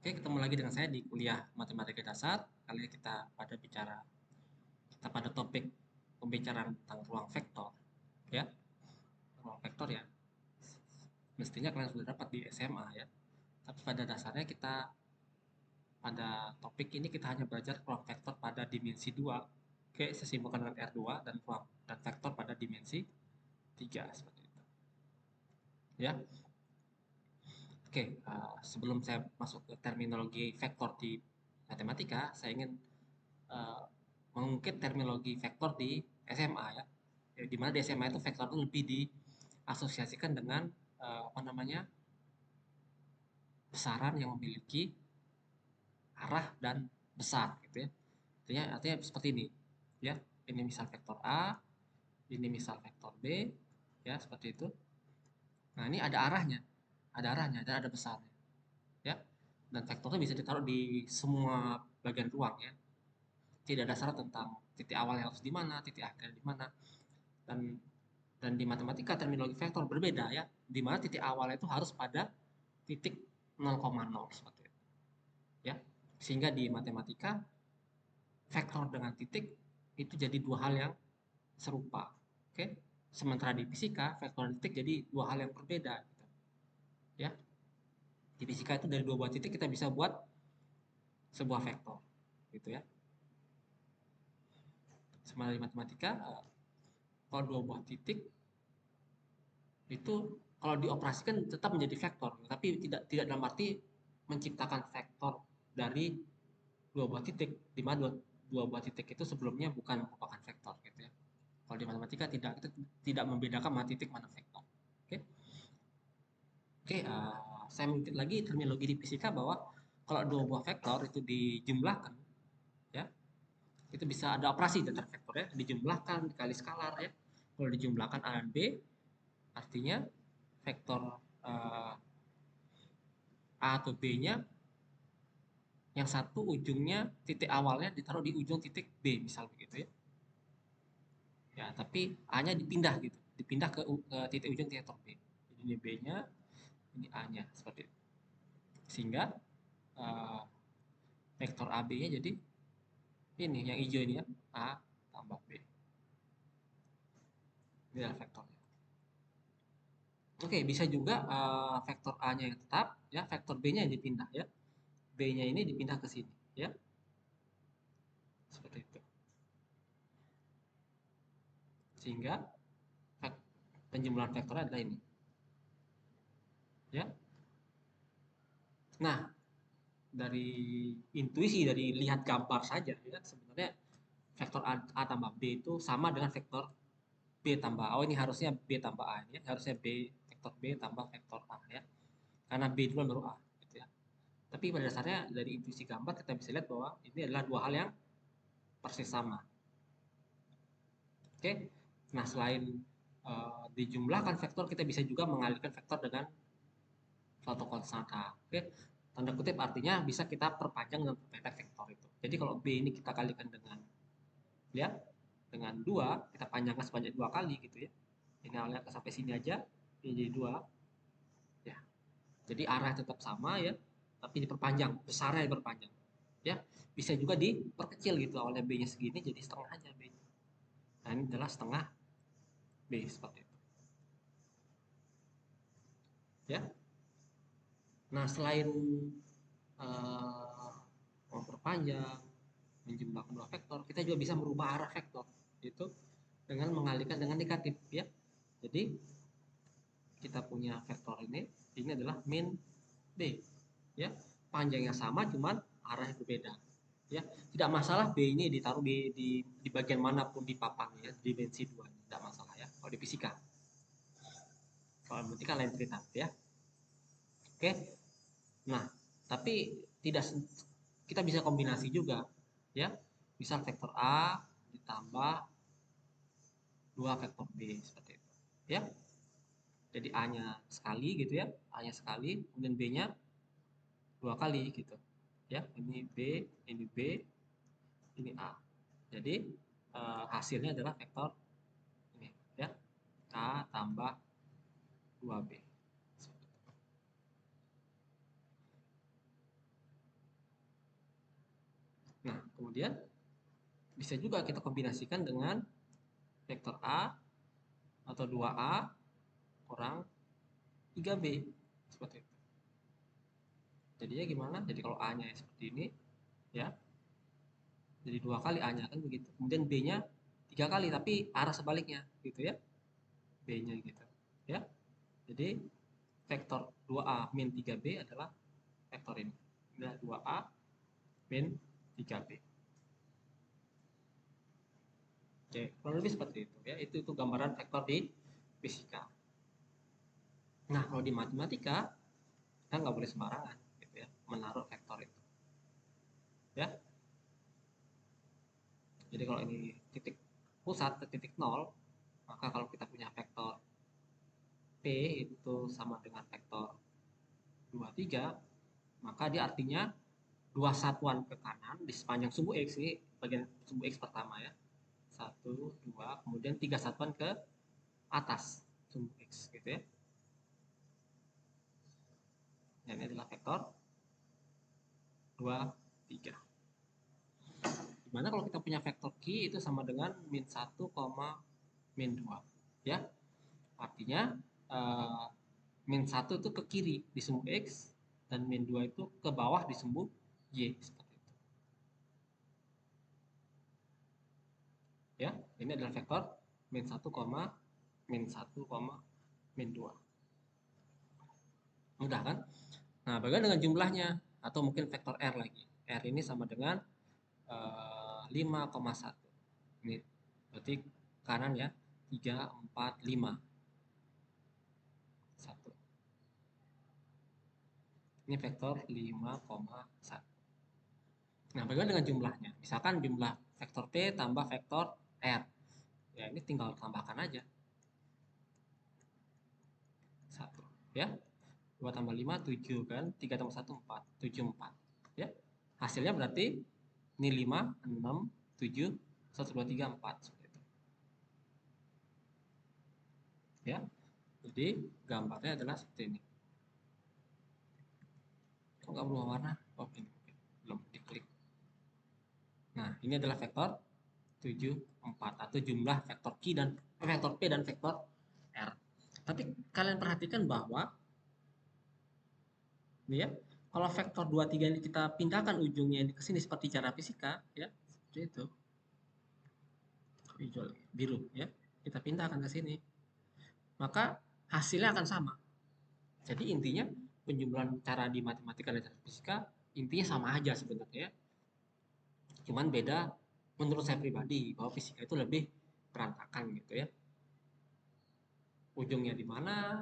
Oke, ketemu lagi dengan saya di kuliah Matematika Dasar. Kali ini kita pada topik pembicaraan tentang ruang vektor, ya. Ruang vektor ya. Mestinya kalian sudah dapat di SMA ya. Tapi pada dasarnya pada topik ini kita hanya belajar ruang vektor pada dimensi 2. Oke, sesimpelkan dengan R2 dan vektor pada dimensi 3 seperti itu. Ya. Oke, sebelum saya masuk ke terminologi vektor di matematika, saya ingin eh, mengungkit terminologi vektor di SMA ya. Di mana di SMA itu vektor itu lebih diasosiasikan dengan apa namanya besaran yang memiliki arah dan besar gitu ya. Artinya seperti ini ya. Ini misal vektor A, ini misal vektor B ya seperti itu. Nah, ini ada arahnya dan ada besarnya ya. Dan vektornya bisa ditaruh di semua bagian ruang ya. Tidak ada syarat tentang titik awalnya harus di mana, titik akhirnya di mana. Dan dan di matematika terminologi vektor berbeda ya, di mana titik awalnya itu harus pada titik 0,0 seperti itu. Ya. Sehingga di matematika vektor dengan titik itu jadi dua hal yang serupa. Oke. Sementara di fisika vektor dan titik jadi dua hal yang berbeda gitu. Ya. Di fisika itu dari dua buah titik kita bisa buat sebuah vektor gitu ya. Sementara di matematika kalau dua buah titik itu kalau dioperasikan tetap menjadi vektor, tapi tidak tidak dalam arti menciptakan vektor dari dua buah titik, di mana dua buah titik itu sebelumnya bukan merupakan vektor gitu ya. Kalau di matematika tidak, kita tidak membedakan mana titik mana vektor. Oke, oke, saya mengutip lagi terminologi di fisika bahwa kalau dua buah vektor itu dijumlahkan, ya, itu bisa ada operasi tentang vektor ya, dijumlahkan dikali skalar ya. Kalau dijumlahkan A dan B, artinya vektor eh, A atau B-nya yang satu ujungnya titik awalnya ditaruh di ujung titik B misal begitu ya. Ya, tapi A-nya dipindah gitu, dipindah ke titik ujung vektor B. Jadi ini B-nya, ini A-nya seperti itu. Sehingga uh, vektor AB-nya jadi ini yang hijau ini ya, A tambah B. Ini adalah vektornya. Oke, bisa juga vektor A-nya yang tetap, ya, vektor B-nya yang dipindah ya. B-nya ini dipindah ke sini, ya, seperti itu. Sehingga penjumlahan vektornya adalah ini, ya. Nah, dari intuisi dari lihat gambar saja ya sebenarnya vektor A tambah B itu sama dengan vektor B tambah A. Oh, ini harusnya B tambah A ya. Harusnya vektor B tambah vektor A ya. Karena B dulu baru A gitu ya. Tapi pada dasarnya dari intuisi gambar kita bisa lihat bahwa ini adalah dua hal yang persis sama. Oke. Nah, selain dijumlahkan vektor, kita bisa juga mengalihkan vektor dengan suatu konstan A. Oke. Tanda kutip artinya bisa kita perpanjang dan perpendek vektor itu. Jadi kalau B ini kita kalikan dengan ya dengan 2 kita panjangkan sebanyak 2 kali gitu ya. Ini awalnya sampai sini aja, ini jadi 2 ya. Jadi arah tetap sama ya, tapi diperpanjang, besarnya diperpanjang. Ya, bisa juga diperkecil gitu, awalnya B-nya segini jadi setengah aja B-nya. Nah, ini adalah setengah B seperti itu. Ya. Nah, selain memperpanjang, menjumlahkan dua vektor, kita juga bisa merubah arah vektor itu dengan mengalihkan dengan negatif ya. Jadi kita punya vektor ini adalah min B ya, panjangnya sama cuman arahnya berbeda ya. Tidak masalah B ini ditaruh di bagian manapun di papan ya, di dimensi 2 tidak masalah ya kalau di fisika. Kalau matematika lain cerita ya. Oke, nah tapi tidak kita bisa kombinasi juga ya, misal vektor A ditambah dua vektor B seperti itu ya. Jadi A-nya sekali gitu ya, A-nya sekali, kemudian B-nya 2 kali gitu. Ya, ini B, ini B, ini A. Jadi hasilnya adalah vektor ini ya. A tambah 2B. Nah, kemudian bisa juga kita kombinasikan dengan vektor A atau 2A kurang 3B. Seperti itu. Jadinya gimana? Jadi kalau A-nya seperti ini, ya. Jadi 2 kali A-nya kan begitu. Kemudian B-nya 3 kali, tapi arah sebaliknya, gitu ya. B-nya gitu. Ya. Jadi vektor 2A min 3B adalah vektor ini. Ini adalah 2A min 3B. Oke, kurang lebih seperti itu ya. Itu gambaran vektor di fisika. Nah, kalau di matematika kita nggak boleh sembarangan gitu ya, menaruh vektor itu. Ya. Jadi kalau ini titik pusat ke titik nol, maka kalau kita punya vektor P itu sama dengan vektor 23, maka dia artinya 2 satuan ke kanan di sepanjang sumbu X, ini bagian sumbu X pertama ya. 1, 2, kemudian 3 satuan ke atas sumbu X gitu ya. Dan ini adalah vektor 2, 3. Dimana kalau kita punya vektor Q itu sama dengan min 1, min 2 ya. Artinya min 1 itu ke kiri di sumbu X dan min 2 itu ke bawah di sumbu Y, seperti itu. Ya, ini adalah vektor min 1, min 1, min 2. Mudah kan? Nah, bagaimana dengan jumlahnya? Atau mungkin vektor R lagi. R ini sama dengan 5,1. Ini berarti kanan ya. 3, 4, 5. 1. Ini vektor 5,1. Nah, bagaimana dengan jumlahnya? Misalkan jumlah vektor P tambah vektor R. Ya, ini tinggal tambahkan aja. 1. Ya. 2 tambah 5, 7 kan. 3 tambah 1, 4. 7, 4. Ya. Hasilnya berarti ini 5, 6, 7, 1, 2, 3, 4. Seperti itu. Ya. Jadi gambarnya adalah seperti ini. Kok nggak berubah warna? Oh, ini belum diklik. Nah, ini adalah vektor 7, 4 atau jumlah vektor Q dan vektor P dan vektor R. Tapi kalian perhatikan bahwa ini ya, kalau vektor 2, 3 ini kita pindahkan ujungnya ke sini seperti cara fisika ya, seperti itu. Hijau, biru ya. Kita pindahkan ke sini. Maka hasilnya akan sama. Jadi intinya penjumlahan cara di matematika dan cara fisika intinya sama aja sebenarnya. Cuman beda menurut saya pribadi bahwa fisika itu lebih berantakan gitu ya. Ujungnya di mana,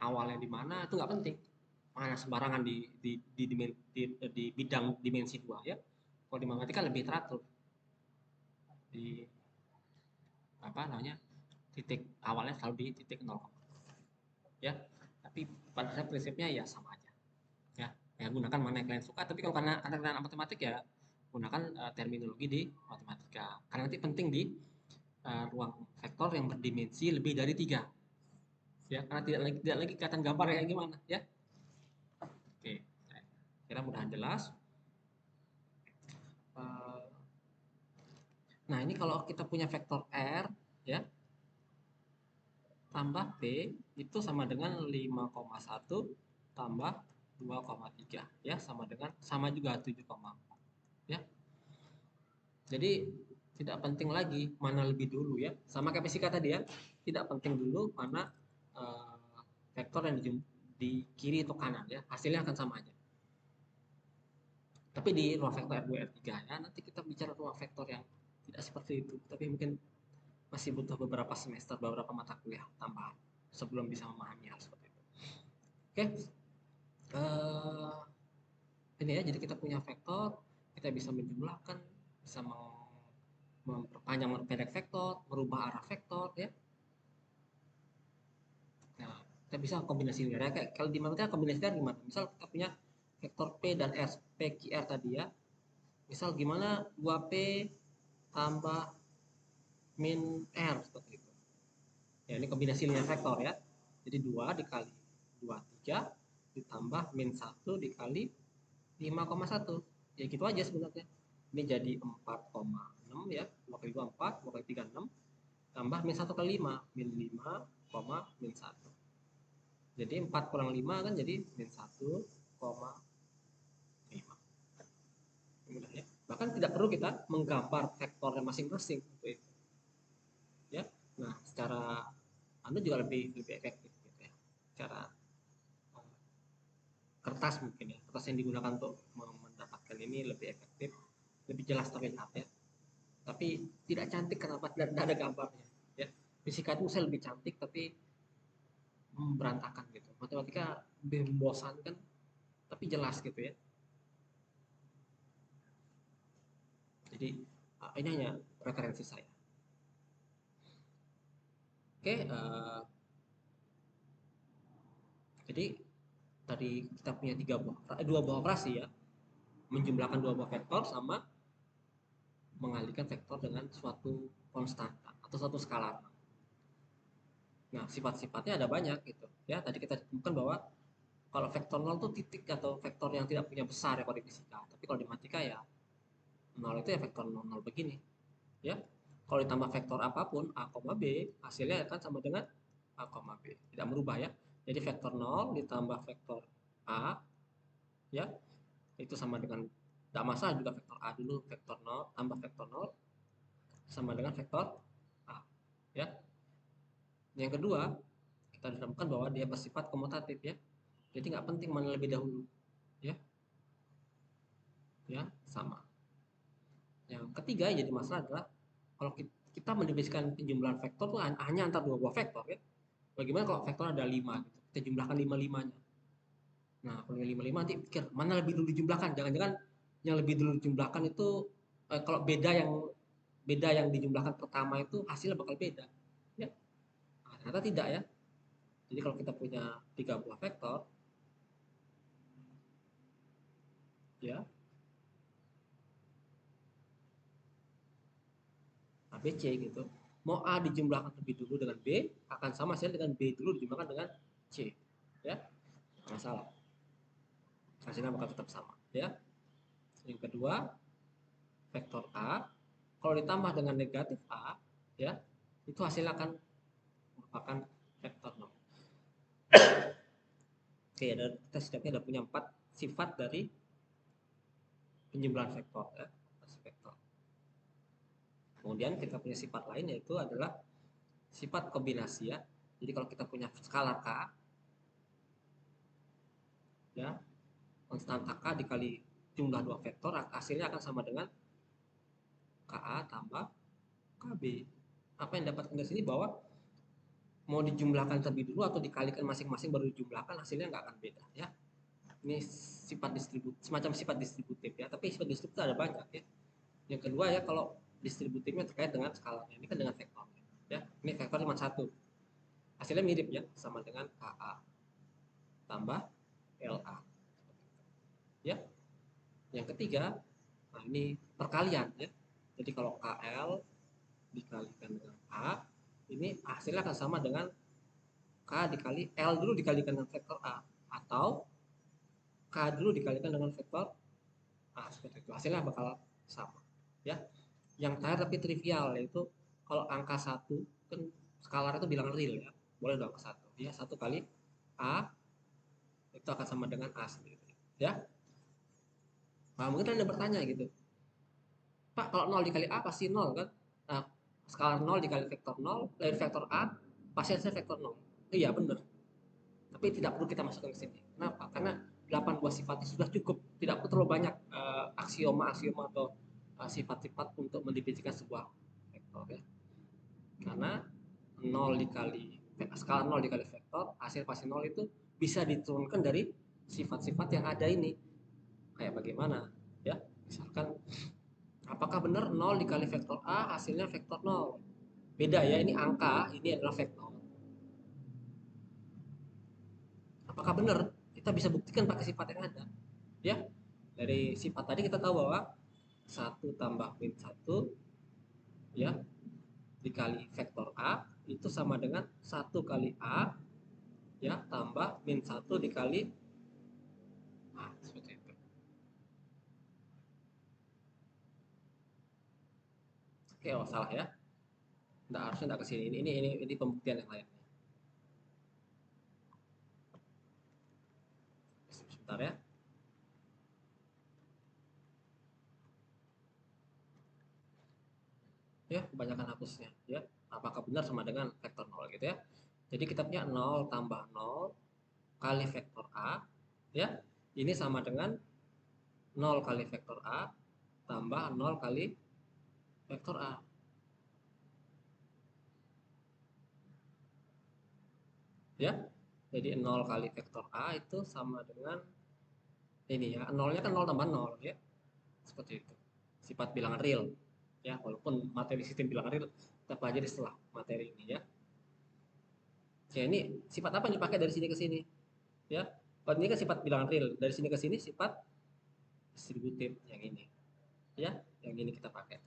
awalnya di mana itu nggak penting. Mana sembarangan di bidang dimensi 2 ya. Kalau di matematika lebih teratur. Di apa namanya? Titik awalnya selalu di titik 0. Ya. Tapi pada saya prinsipnya ya sama aja. Ya, gunakan mana yang kalian suka, tapi kalau karena anak matematik ya gunakan terminologi di matematika. Karena nanti penting di ruang vektor yang berdimensi lebih dari 3. Ya, karena tidak lagi kelihatan gambar kayak gimana ya. Oke, kira mudah jelas. Nah, ini kalau kita punya vektor R ya tambah P itu sama dengan 5,1 tambah 2,3 ya, sama juga 7,4 ya. Jadi tidak penting lagi mana lebih dulu ya, sama kayak fisika tadi ya, tidak penting dulu mana vektor yang di kiri atau kanan ya, hasilnya akan sama aja. Tapi di ruang vektor R2 R3 ya, nanti kita bicara ruang vektor yang tidak seperti itu, tapi mungkin masih butuh beberapa semester, beberapa mata kuliah tambahan sebelum bisa memahami hal seperti itu. Oke, ini ya, jadi kita punya vektor, kita bisa menjumlahkan, bisa memperpanjang, memperpendek vektor, merubah arah vektor ya. Nah, kita bisa kombinasi linear. Kayak kalau di matematika kombinasi linear gimana? Misal kita punya vektor P dan R, P, Q, R tadi ya. Misal gimana 2P tambah min R seperti itu. Ya, ini kombinasi linear vektor ya. Jadi 2 dikali 2, 3 ditambah min 1 dikali 5,1. Ya gitu aja sebenarnya. Ini jadi 4,6 ya, 2 kali 2 4, 2 kali 3 6, tambah min 1 kali 5, min 5, min 1. Jadi 4 kurang 5 kan jadi min 1,5. Mudah ya. Bahkan tidak perlu kita menggambar vektornya masing-masing ya. Nah, secara Anda juga lebih efektif gitu ya. Cara kertas mungkin ya, kertas yang digunakan untuk mendapatkan ini lebih efektif, lebih jelas terlihat ya. Tapi tidak cantik kenapa tidak ada gambarnya ya. Fisika itu saya lebih cantik tapi berantakan gitu. Matematika lebih membosankan tapi jelas gitu ya. Jadi ini hanya referensi saya. Oke, jadi tadi kita punya dua buah operasi ya, menjumlahkan dua buah vektor sama mengalihkan vektor dengan suatu konstanta atau suatu skalar. Nah, sifat-sifatnya ada banyak gitu ya. Tadi kita temukan bahwa kalau vektor 0 itu titik atau vektor yang tidak punya besar ya kalau di fisika. Tapi kalau di matematika ya 0 itu ya vektor 0, 0 begini ya. Kalau ditambah vektor apapun a, b, hasilnya akan sama dengan a, b. Tidak merubah ya. Jadi vektor 0 ditambah vektor a ya, itu sama dengan, tidak masalah juga vektor a dulu, vektor 0 tambah vektor 0 sama dengan vektor a ya. Yang kedua, kita ditemukan bahwa dia bersifat komutatif ya. Jadi nggak penting mana lebih dahulu ya. Ya, sama. Yang ketiga yang jadi masalah adalah kalau kita mendefinisikan penjumlahan vektor itu hanya antara dua buah vektor ya. Bagaimana kalau vektor ada 5 gitu. Kita jumlahkan 5-5-nya. Nah, kalau 5-5 nanti pikir mana lebih dulu dijumlahkan. Jangan-jangan yang lebih dulu dijumlahkan itu kalau beda yang dijumlahkan pertama itu hasilnya bakal beda. Ya. Nah, ternyata tidak ya. Jadi kalau kita punya 3 buah vektor ya, A, B, C gitu. Mau A dijumlahkan lebih dulu dengan B, akan sama hasilnya dengan B dulu dijumlahkan dengan C. Ya, nggak masalah. Hasilnya bakal tetap sama. Ya. Yang kedua, vektor A, kalau ditambah dengan negatif A, ya, itu hasilnya akan merupakan vektor 0. Oke, kita setidaknya ada punya 4 sifat dari penjumlahan vektor ya. Vektor. Kemudian kita punya sifat lain yaitu adalah sifat kombinasi ya. Jadi kalau kita punya skalar K ya, konstanta K dikali jumlah dua vektor, hasilnya akan sama dengan KA tambah KB. Apa yang dapat dari sini bahwa mau dijumlahkan terlebih dulu atau dikalikan masing-masing baru dijumlahkan, hasilnya nggak akan beda ya. Ini sifat semacam sifat distributif ya, tapi sifat distributif ada banyak ya. Yang kedua ya, kalau distributifnya terkait dengan skalarnya, ini kan dengan vektor ya. Ini vektor cuma satu, hasilnya mirip ya, sama dengan KA tambah LA ya. Yang ketiga, nah ini perkalian ya. Jadi kalau KL dikalikan dengan A, ini hasilnya akan sama dengan K dikali L dulu dikalikan dengan vektor A, atau K dulu dikalikan dengan vektor A, seperti itu. Hasilnya bakal sama ya. Yang terakhir tapi trivial, yaitu kalau angka 1 kan skalar itu bilangan real ya, boleh dong angka 1 ya. 1 kali A itu akan sama dengan A sendiri ya. Nah, mungkin Anda bertanya gitu, Pak, kalau 0 dikali A pasti 0 kan? Nah, skalar 0 dikali vektor 0 dari vektor A pasti hasilnya vektor 0. Iya benar. Tapi tidak perlu kita masukkan ke sini. Kenapa? Karena 8 buah sifatnya sudah cukup. Tidak perlu terlalu banyak aksioma-aksioma atau sifat-sifat untuk mendefinisikan sebuah vektor ya. Karena 0 dikali skala 0 dikali vektor, hasil pasti 0 itu bisa diturunkan dari sifat-sifat yang ada ini. Kayak bagaimana? Ya, misalkan apakah benar 0 dikali vektor A hasilnya vektor 0? Beda ya, ini angka, ini adalah vektor. Apakah benar? Kita bisa buktikan pakai sifat yang ada. Ya, dari sifat tadi kita tahu bahwa 1 tambah min 1 ya dikali vektor A itu sama dengan 1 kali A ya tambah min 1 dikali A, seperti itu. Oke, oh salah ya. Nggak, harusnya nggak ke sini. Ini pembuktian yang lain. Sebentar ya. Ya, kebanyakan hapusnya ya. Apakah benar sama dengan vektor 0 gitu ya. Jadi kita punya 0 tambah 0 kali vektor A ya. Ini sama dengan 0 kali vektor A tambah 0 kali vektor A. Ya. Jadi 0 kali vektor A itu sama dengan ini ya. 0-nya kan 0 tambah 0 ya. Seperti itu. Sifat bilangan real. Ya, walaupun materi sistem bilangan real kita pelajari setelah materi ini ya. Ya, ini sifat apa yang dipakai dari sini ke sini? Ya. Kalau ini kan sifat bilangan real. Dari sini ke sini sifat distributif yang ini. Ya, yang ini kita pakai.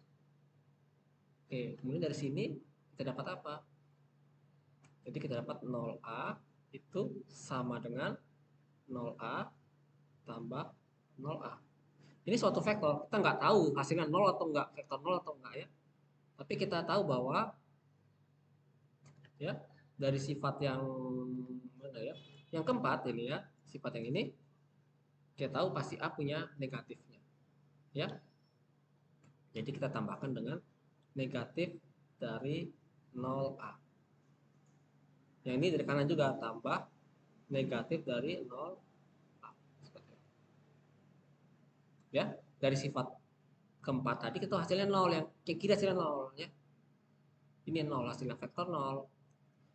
Oke, kemudian dari sini kita dapat apa? Jadi kita dapat 0A itu sama dengan 0A tambah 0A. Ini suatu vektor, kita nggak tahu hasilnya 0 atau enggak, vektor 0 atau enggak ya. Tapi kita tahu bahwa ya dari sifat yang mana ya? Yang keempat ini ya, sifat yang ini kita tahu pasti A punya negatifnya. Ya. Jadi kita tambahkan dengan negatif dari 0A. Yang ini dari kanan juga tambah negatif dari 0A. Ya, dari sifat keempat tadi kita hasilnya 0, yang kiri hasilnya 0 ya. Ini 0 hasilnya vektor 0.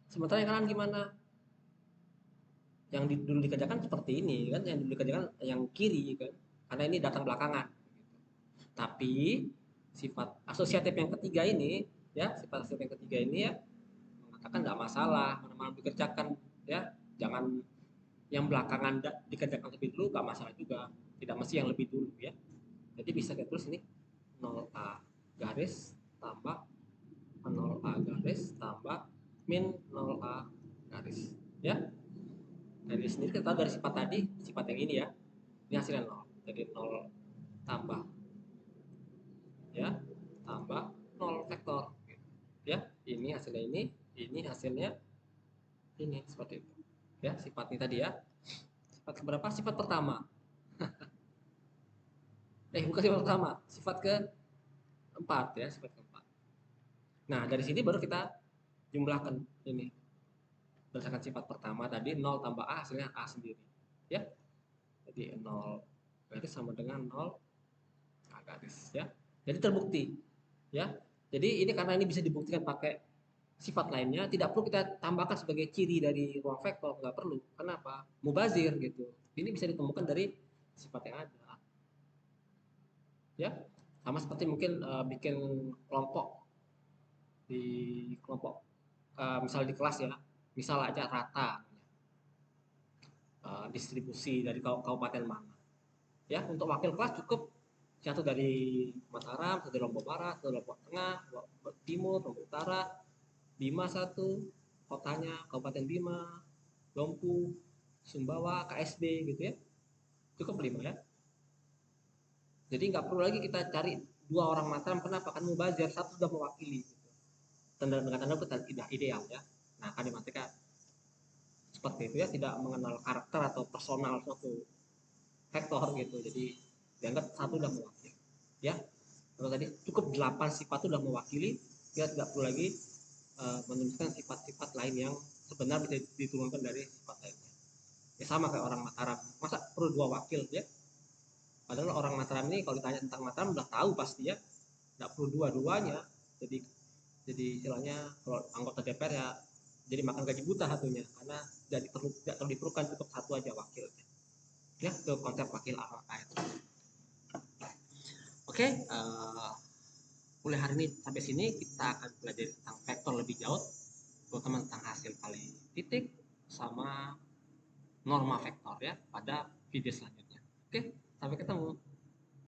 Sementara yang kanan gimana? Yang dulu dikerjakan seperti ini kan, yang dulu dikerjakan yang kiri kan. Karena ini datang belakangan. Tapi sifat asosiatif yang ketiga ini ya, sifat asosiatif yang ketiga ini ya mengatakan nggak masalah mana-mana dikerjakan ya. Jangan yang belakangan dikerjakan lebih dulu, nggak masalah juga. Tidak mesti yang lebih dulu ya. Jadi bisa kita tulis ini 0A garis tambah 0A garis tambah min 0A garis ya. Dari sendiri kita tahu dari sifat tadi, sifat yang ini ya, ini hasilnya 0. Jadi 0 tambah ya, tambah 0 vektor ya. Ini hasilnya ini hasilnya ini, seperti itu ya. Sifat ini tadi ya, sifat keberapa? Sifat pertama. Bukan sifat pertama, sifat keempat ya, sifat keempat. Nah, dari sini baru kita jumlahkan ini. Berdasarkan sifat pertama tadi 0 tambah A hasilnya A sendiri. Ya. Jadi 0 garis sama dengan 0 A garis ya. Jadi terbukti. Ya. Jadi ini karena ini bisa dibuktikan pakai sifat lainnya, tidak perlu kita tambahkan sebagai ciri dari ruang vektor, nggak perlu. Kenapa? Mubazir gitu. Ini bisa ditemukan dari sifat yang ada. Ya. Sama seperti mungkin bikin kelompok di kelompok misal di kelas ya, misal aja rata distribusi dari kabupaten mana ya. Untuk wakil kelas cukup satu dari Mataram, satu dari Lombok Barat, satu dari Lombok Tengah, Lombok Timur, Lombok Utara, Bima satu, kotanya Kabupaten Bima, Lompu, Sumbawa, KSB gitu ya, cukup 5 ya. Jadi nggak perlu lagi kita cari 2 orang Mataram, kenapa? Kan mubazir, satu sudah mewakili gitu. Dengan tanda kutip tidak ideal ya. Nah, kadematika seperti itu ya, tidak mengenal karakter atau personal suatu vektor gitu. Jadi dianggap satu udah mewakili ya. Kalau tadi cukup 8 sifat udah mewakili, kita tidak perlu lagi menuliskan sifat-sifat lain yang sebenarnya bisa diturunkan dari sifat lainnya ya. Sama kayak orang Mataram, masa perlu 2 wakil ya. Padahal orang Mataram ini kalau ditanya tentang Mataram udah tahu pasti ya, tidak perlu dua-duanya. Jadi istilahnya kalau anggota DPR ya jadi makan gaji buta satunya, karena tidak terlalu diperlukan, cukup satu aja wakilnya ya. Itu konsep wakil AR. Oke, mulai hari ini sampai sini kita akan belajar tentang vektor lebih jauh, terutama tentang hasil kali titik sama norma vektor ya pada video selanjutnya. Oke, sampai ketemu.